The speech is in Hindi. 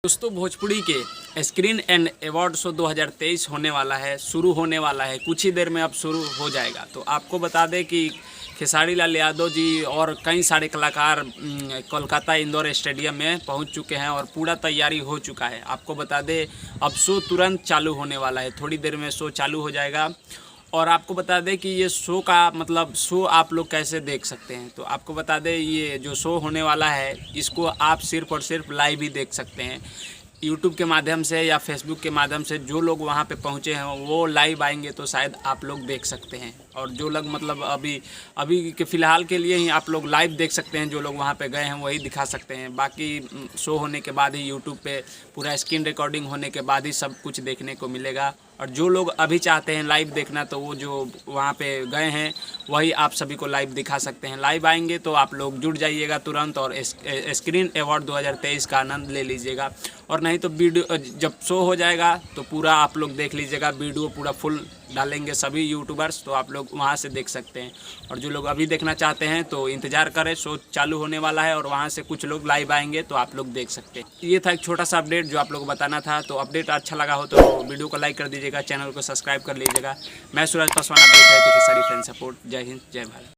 दोस्तों भोजपुरी के स्क्रीन एंड अवार्ड शो 2023 होने वाला है, शुरू होने वाला है, कुछ ही देर में अब शुरू हो जाएगा। तो आपको बता दें कि खेसारी लाल यादव जी और कई सारे कलाकार कोलकाता इंदौर स्टेडियम में पहुंच चुके हैं और पूरा तैयारी हो चुका है। आपको बता दें अब शो तुरंत चालू होने वाला है, थोड़ी देर में शो चालू हो जाएगा। और आपको बता दें कि ये शो का मतलब शो आप लोग कैसे देख सकते हैं। तो आपको बता दें ये जो शो होने वाला है इसको आप सिर्फ़ और सिर्फ लाइव ही देख सकते हैं, यूट्यूब के माध्यम से या फेसबुक के माध्यम से। जो लोग वहाँ पे पहुँचे हैं वो लाइव आएंगे तो शायद आप लोग देख सकते हैं। और जो लोग मतलब अभी के फ़िलहाल के लिए ही आप लोग लाइव देख सकते हैं, जो लोग वहाँ पे गए हैं वही दिखा सकते हैं। बाकी शो होने के बाद ही यूट्यूब पे पूरा स्क्रीन रिकॉर्डिंग होने के बाद ही सब कुछ देखने को मिलेगा। और जो लोग अभी चाहते हैं लाइव देखना तो वो जो वहाँ पे गए हैं वही आप सभी को लाइव दिखा सकते हैं। लाइव आएंगे तो आप लोग जुड़ जाइएगा तुरंत और स्क्रीन अवार्ड 2023 का आनंद ले लीजिएगा। और नहीं तो वीडियो जब शो हो जाएगा तो पूरा आप लोग देख लीजिएगा, वीडियो पूरा फुल डालेंगे सभी यूट्यूबर्स, तो आप लोग वहाँ से देख सकते हैं। और जो लोग अभी देखना चाहते हैं तो इंतज़ार करें, शो चालू होने वाला है और वहाँ से कुछ लोग लाइव आएंगे तो आप लोग देख सकते हैं। ये था एक छोटा सा अपडेट जो आप लोग को बताना था। तो अपडेट अच्छा लगा हो तो वीडियो को लाइक कर दीजिएगा, चैनल को सब्सक्राइब कर लीजिएगा। मैं सूरज पासवान, अपडेट है तो खेसारी फैन सपोर्ट। जय हिंद, जय भारत।